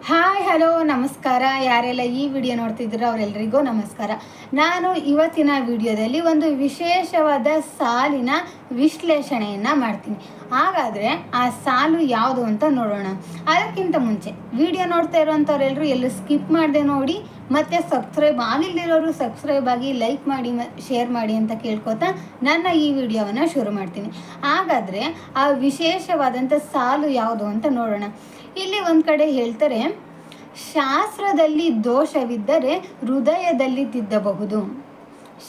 Hi hello ನಮಸ್ಕಾರ. ಯಾರೆಲ್ಲ ಈ ವಿಡಿಯೋ ನೋಡ್ತಿದ್ದೀರೋ ಅವರೆಲ್ಲರಿಗೂ ನಮಸ್ಕಾರ. ನಾನು ಇವತ್ತಿನ ವಿಡಿಯೋದಲ್ಲಿ ಒಂದು ವಿಶೇಷವಾದ ಸಾಲಿನ ವಿಶ್ಲೇಷಣೆಯನ್ನು ಮಾಡ್ತೀನಿ. ಹಾಗಾದರೆ ಆ ಸಾಲು ಯಾವುದು ಅಂತ ನೋಡೋಣ. ಅದಕ್ಕಿಂತ ಮುಂಚೆ ವಿಡಿಯೋ ನೋಡ್ತಾ ಇರೋವಂಥವ್ರೆಲ್ಲರೂ ಎಲ್ಲೂ ಸ್ಕಿಪ್ ಮಾಡದೆ ನೋಡಿ, ಮತ್ತು ಸಬ್ಸ್ಕ್ರೈಬ್ ಆಗಿಲ್ಲದಿರೋರು ಸಬ್ಸ್ಕ್ರೈಬ್ ಆಗಿ, ಲೈಕ್ ಮಾಡಿ, ಶೇರ್ ಮಾಡಿ ಅಂತ ಕೇಳ್ಕೊತಾ ನನ್ನ ಈ ವಿಡಿಯೋವನ್ನು ಶುರು ಮಾಡ್ತೀನಿ. ಹಾಗಾದರೆ ಆ ವಿಶೇಷವಾದಂಥ ಸಾಲು ಯಾವುದು ಅಂತ ನೋಡೋಣ. ಇಲ್ಲಿ ಒಂದು ಕಡೆ ಹೇಳ್ತಾರೆ, ಶಾಸ್ತ್ರದಲ್ಲಿ ದೋಷವಿದ್ದರೆ ಹೃದಯದಲ್ಲಿ ತಿದ್ದಬಹುದು.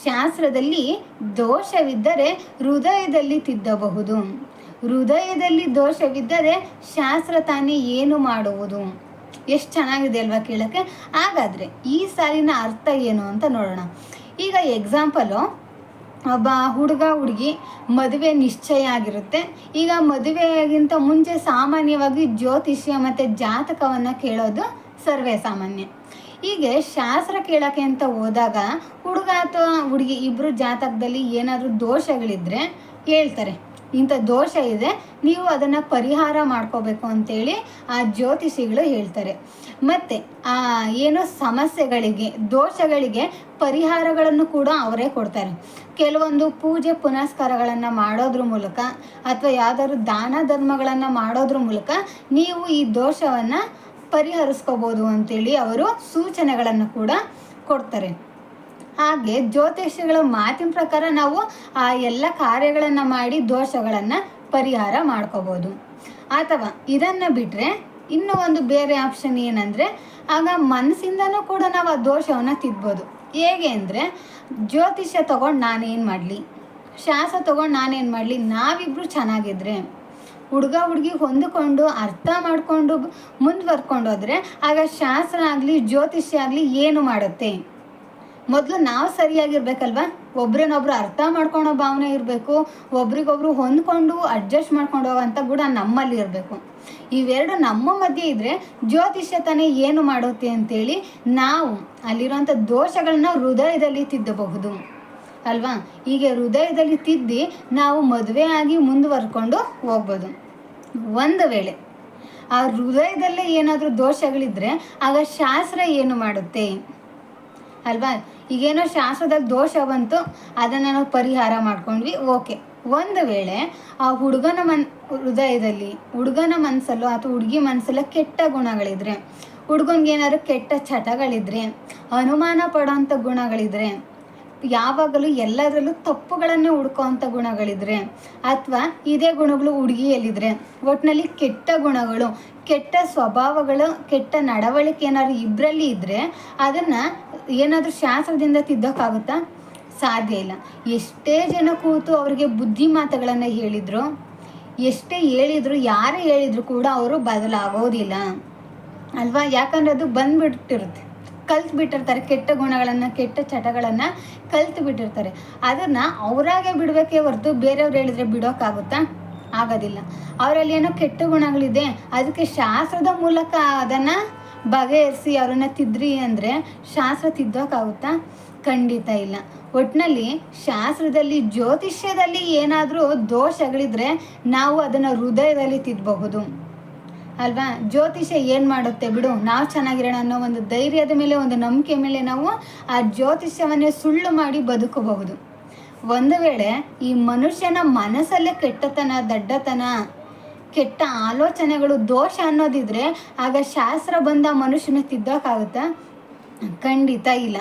ಶಾಸ್ತ್ರದಲ್ಲಿ ದೋಷವಿದ್ದರೆ ಹೃದಯದಲ್ಲಿ ತಿದ್ದಬಹುದು. ಹೃದಯದಲ್ಲಿ ದೋಷವಿದ್ದರೆ ಶಾಸ್ತ್ರ ತಾನೇ ಏನು ಮಾಡುವುದು. ಎಷ್ಟು ಚೆನ್ನಾಗಿದೆ ಅಲ್ವಾ ಕೇಳೋಕ್ಕೆ. ಹಾಗಾದರೆ ಈ ಸಾಲಿನ ಅರ್ಥ ಏನು ಅಂತ ನೋಡೋಣ. ಈಗ ಎಕ್ಸಾಂಪಲು, ಒಬ್ಬ ಹುಡುಗ ಹುಡುಗಿ ಮದುವೆ ನಿಶ್ಚಯ ಆಗಿರುತ್ತೆ. ಈಗ ಮದುವೆಗಿಂತ ಮುಂಚೆ ಸಾಮಾನ್ಯವಾಗಿ ಜ್ಯೋತಿಷ್ಯ ಮತ್ತು ಜಾತಕವನ್ನು ಕೇಳೋದು ಸರ್ವೇ ಸಾಮಾನ್ಯ. ಹೀಗೆ ಶಾಸ್ತ್ರ ಕೇಳೋಕ್ಕೆ ಅಂತ ಹೋದಾಗ ಹುಡುಗ ಅಥವಾ ಹುಡುಗಿ ಇಬ್ಬರು ಜಾತಕದಲ್ಲಿ ಏನಾದರೂ ದೋಷಗಳಿದ್ದರೆ ಹೇಳ್ತಾರೆ, ಇಂಥ ದೋಷ ಇದೆ, ನೀವು ಅದನ್ನು ಪರಿಹಾರ ಮಾಡ್ಕೋಬೇಕು ಅಂತೇಳಿ ಆ ಜ್ಯೋತಿಷಿಗಳು ಹೇಳ್ತಾರೆ. ಮತ್ತು ಏನೋ ಸಮಸ್ಯೆಗಳಿಗೆ, ದೋಷಗಳಿಗೆ ಪರಿಹಾರಗಳನ್ನು ಕೂಡ ಅವರೇ ಕೊಡ್ತಾರೆ. ಕೆಲವೊಂದು ಪೂಜೆ ಪುನಸ್ಕಾರಗಳನ್ನು ಮಾಡೋದ್ರ ಮೂಲಕ ಅಥವಾ ಯಾವುದಾದ್ರು ದಾನ ಧರ್ಮಗಳನ್ನು ಮಾಡೋದ್ರ ಮೂಲಕ ನೀವು ಈ ದೋಷವನ್ನು ಪರಿಹರಿಸ್ಕೋಬೋದು ಅಂತೇಳಿ ಅವರು ಸೂಚನೆಗಳನ್ನು ಕೂಡ ಕೊಡ್ತಾರೆ. ಹಾಗೆ ಜ್ಯೋತಿಷ್ಯಗಳ ಮಾತಿನ ಪ್ರಕಾರ ನಾವು ಆ ಎಲ್ಲ ಕಾರ್ಯಗಳನ್ನು ಮಾಡಿ ದೋಷಗಳನ್ನು ಪರಿಹಾರ ಮಾಡ್ಕೋಬೋದು. ಅಥವಾ ಇದನ್ನು ಬಿಟ್ಟರೆ ಇನ್ನೂ ಒಂದು ಬೇರೆ ಆಪ್ಷನ್ ಏನಂದರೆ, ಆಗ ಮನಸ್ಸಿಂದನೂ ಕೂಡ ನಾವು ಆ ದೋಷವನ್ನು ತಿದ್ಬೋದು. ಹೇಗೆ ಅಂದರೆ, ಜ್ಯೋತಿಷ್ಯ ತೊಗೊಂಡು ನಾನೇನು ಮಾಡಲಿ, ಶಾಸ್ತ್ರ ತೊಗೊಂಡು ನಾನೇನು ಮಾಡಲಿ, ನಾವಿಬ್ಬರು ಚೆನ್ನಾಗಿದ್ರೆ, ಹುಡುಗ ಹುಡುಗಿ ಹೊಂದಿಕೊಂಡು ಅರ್ಥ ಮಾಡಿಕೊಂಡು ಮುಂದುವರ್ಕೊಂಡು ಹೋದರೆ ಆಗ ಶಾಸ್ತ್ರ ಆಗಲಿ ಜ್ಯೋತಿಷ್ಯ ಆಗಲಿ ಏನು ಮಾಡುತ್ತೆ. ಮೊದಲು ನಾವು ಸರಿಯಾಗಿರ್ಬೇಕಲ್ವ. ಒಬ್ರನ್ನೊಬ್ರು ಅರ್ಥ ಮಾಡ್ಕೊಳೋ ಭಾವನೆ ಇರಬೇಕು. ಒಬ್ರಿಗೊಬ್ರು ಹೊಂದ್ಕೊಂಡು ಅಡ್ಜಸ್ಟ್ ಮಾಡ್ಕೊಂಡು ಹೋಗೋಂಥ ಗುಣ ನಮ್ಮಲ್ಲಿ ಇರಬೇಕು. ಇವೆರಡು ನಮ್ಮ ಮಧ್ಯೆ ಇದ್ದರೆ ಜ್ಯೋತಿಷ್ಯ ತಾನೇ ಏನು ಮಾಡುತ್ತೆ ಅಂತೇಳಿ ನಾವು ಅಲ್ಲಿರೋಂಥ ದೋಷಗಳನ್ನ ಹೃದಯದಲ್ಲಿ ತಿದ್ದಬಹುದು ಅಲ್ವಾ. ಹೀಗೆ ಹೃದಯದಲ್ಲಿ ತಿದ್ದಿ ನಾವು ಮದುವೆ ಆಗಿ ಮುಂದುವರ್ಕೊಂಡು ಹೋಗ್ಬೋದು. ಒಂದು ವೇಳೆ ಆ ಹೃದಯದಲ್ಲೇ ಏನಾದರೂ ದೋಷಗಳಿದ್ದರೆ ಆಗ ಶಾಸ್ತ್ರ ಏನು ಮಾಡುತ್ತೆ ಅಲ್ವಾ. ಈಗೇನೋ ಶಾಸ್ತ್ರದಲ್ಲಿ ದೋಷ ಬಂತು, ಅದನ್ನು ನಾವು ಪರಿಹಾರ ಮಾಡ್ಕೊಂಡ್ವಿ, ಓಕೆ. ಒಂದು ವೇಳೆ ಆ ಹುಡುಗನ ಹೃದಯದಲ್ಲಿ, ಹುಡುಗನ ಮನಸ್ಸಲ್ಲೋ ಅಥವಾ ಹುಡುಗಿ ಮನಸ್ಸಲ್ಲೋ ಕೆಟ್ಟ ಗುಣಗಳಿದ್ರೆ, ಹುಡುಗನಿಗೇನಾದ್ರು ಕೆಟ್ಟ ಚಟಗಳಿದ್ರೆ, ಅನುಮಾನ ಪಡೋಂಥ ಗುಣಗಳಿದ್ರೆ, ಯಾವಾಗಲೂ ಎಲ್ಲದರಲ್ಲೂ ತಪ್ಪುಗಳನ್ನೇ ಹುಡ್ಕೋವಂಥ ಗುಣಗಳಿದ್ರೆ, ಅಥವಾ ಇದೇ ಗುಣಗಳು ಹುಡುಗಿಯಲ್ಲಿದ್ದರೆ, ಒಟ್ಟಿನಲ್ಲಿ ಕೆಟ್ಟ ಗುಣಗಳು, ಕೆಟ್ಟ ಸ್ವಭಾವಗಳು, ಕೆಟ್ಟ ನಡವಳಿಕೆ ಏನಾದ್ರು ಇಬ್ಬರಲ್ಲಿ ಇದ್ದರೆ ಅದನ್ನು ಏನಾದರೂ ಶಾಸ್ತ್ರದಿಂದ ತಿದ್ದೋಕ್ಕಾಗುತ್ತಾ? ಸಾಧ್ಯ ಇಲ್ಲ. ಎಷ್ಟೇ ಜನ ಕೂತು ಅವರಿಗೆ ಬುದ್ಧಿ ಮಾತುಗಳನ್ನು ಹೇಳಿದರು, ಎಷ್ಟೇ ಹೇಳಿದ್ರು, ಯಾರೇ ಹೇಳಿದ್ರು ಕೂಡ ಅವರು ಬದಲಾಗೋದಿಲ್ಲ ಅಲ್ವಾ. ಯಾಕಂದರೆ ಅದು ಬಂದುಬಿಟ್ಟಿರುತ್ತೆ, ಕಲ್ತು ಬಿಟ್ಟಿರ್ತಾರೆ. ಕೆಟ್ಟ ಗುಣಗಳನ್ನು, ಕೆಟ್ಟ ಚಟಗಳನ್ನು ಕಲ್ತು ಬಿಟ್ಟಿರ್ತಾರೆ. ಅದನ್ನು ಅವರಾಗೆ ಬಿಡಬೇಕೇ ಹೊರತು ಬೇರೆಯವ್ರು ಹೇಳಿದರೆ ಬಿಡೋಕ್ಕಾಗುತ್ತಾ? ಆಗೋದಿಲ್ಲ. ಅವರಲ್ಲಿ ಏನೋ ಕೆಟ್ಟ ಗುಣಗಳಿದೆ, ಅದಕ್ಕೆ ಶಾಸ್ತ್ರದ ಮೂಲಕ ಅದನ್ನು ಬಗೆಹರಿಸಿ ಅವರನ್ನು ತಿದ್ರಿ ಅಂದರೆ ಶಾಸ್ತ್ರ ತಿದ್ದೋಕ್ಕಾಗುತ್ತಾ? ಖಂಡಿತ ಇಲ್ಲ. ಒಟ್ಟಿನಲ್ಲಿ ಶಾಸ್ತ್ರದಲ್ಲಿ, ಜ್ಯೋತಿಷ್ಯದಲ್ಲಿ ಏನಾದರೂ ದೋಷಗಳಿದ್ರೆ ನಾವು ಅದನ್ನು ಹೃದಯದಲ್ಲಿ ತಿದ್ದಬಹುದು ಅಲ್ವಾ. ಜ್ಯೋತಿಷ್ಯ ಏನು ಮಾಡುತ್ತೆ ಬಿಡು, ನಾವು ಚೆನ್ನಾಗಿರೋಣ ಅನ್ನೋ ಒಂದು ಧೈರ್ಯದ ಮೇಲೆ, ಒಂದು ನಂಬಿಕೆ ಮೇಲೆ ನಾವು ಆ ಜ್ಯೋತಿಷ್ಯವನ್ನೇ ಸುಳ್ಳು ಮಾಡಿ ಬದುಕಬಹುದು. ಒಂದು ವೇಳೆ ಈ ಮನುಷ್ಯನ ಮನಸ್ಸಲ್ಲೇ ಕೆಟ್ಟತನ, ದಡ್ಡತನ, ಕೆಟ್ಟ ಆಲೋಚನೆಗಳು, ದೋಷ ಅನ್ನೋದಿದ್ರೆ ಆಗ ಶಾಸ್ತ್ರ ಬಂದ ಮನುಷ್ಯನ ತಿದ್ದೋಕ್ಕಾಗುತ್ತಾ? ಖಂಡಿತ ಇಲ್ಲ.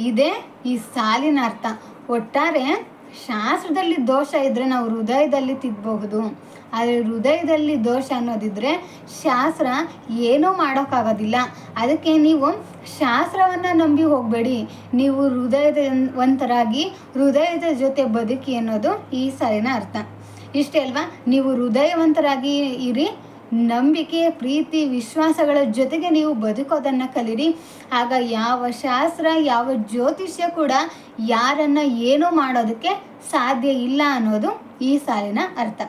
ಇದೇ ಈ ಸಾಲಿನ ಅರ್ಥ. ಒಟ್ಟಾರೆ ಶಾಸ್ತ್ರದಲ್ಲಿ ದೋಷ ಇದ್ದರೆ ನಾವು ಹೃದಯದಲ್ಲಿ ತಿದ್ದಬಹುದು. ಆದರೆ ಹೃದಯದಲ್ಲಿ ದೋಷ ಅನ್ನೋದಿದ್ರೆ ಶಾಸ್ತ್ರ ಏನೂ ಮಾಡೋಕ್ಕಾಗೋದಿಲ್ಲ. ಅದಕ್ಕೆ ನೀವು ಶಾಸ್ತ್ರವನ್ನು ನಂಬಿ ಹೋಗಬೇಡಿ. ನೀವು ಹೃದಯವಂತರಾಗಿ ಹೃದಯದ ಜೊತೆ ಬದುಕಿ ಅನ್ನೋದು ಈ ಸಾಲಿನ ಅರ್ಥ. ಇಷ್ಟೇ ಅಲ್ವಾ. ನೀವು ಹೃದಯವಂತರಾಗಿ ಇರಿ, ನಂಬಿಕೆ, ಪ್ರೀತಿ, ವಿಶ್ವಾಸಗಳ ಜೊತೆಗೆ ನೀವು ಬದುಕೋದನ್ನು ಕಲೀರಿ. ಆಗ ಯಾವ ಶಾಸ್ತ್ರ, ಯಾವ ಜ್ಯೋತಿಷ್ಯ ಕೂಡ ಯಾರನ್ನು ಏನೂ ಮಾಡೋದಕ್ಕೆ ಸಾಧ್ಯ ಇಲ್ಲ ಅನ್ನೋದು ಈ ಸಾಲಿನ ಅರ್ಥ.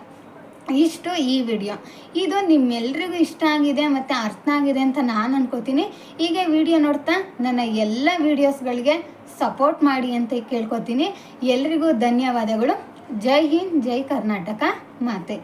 ಇಷ್ಟು ಈ ವಿಡಿಯೋ. ಇದು ನಿಮ್ಮೆಲ್ರಿಗೂ ಇಷ್ಟ ಆಗಿದೆ ಮತ್ತು ಅರ್ಥ ಆಗಿದೆ ಅಂತ ನಾನು ಅನ್ಕೋತೀನಿ. ಹೀಗೆ ವಿಡಿಯೋ ನೋಡ್ತಾ ನನ್ನ ಎಲ್ಲ ವಿಡಿಯೋಸ್ಗಳಿಗೆ ಸಪೋರ್ಟ್ ಮಾಡಿ ಅಂತ ಕೇಳ್ಕೊತೀನಿ. ಎಲ್ರಿಗೂ ಧನ್ಯವಾದಗಳು. ಜೈ ಹಿಂದ್, ಜೈ ಕರ್ನಾಟಕ ಮಾತೆ.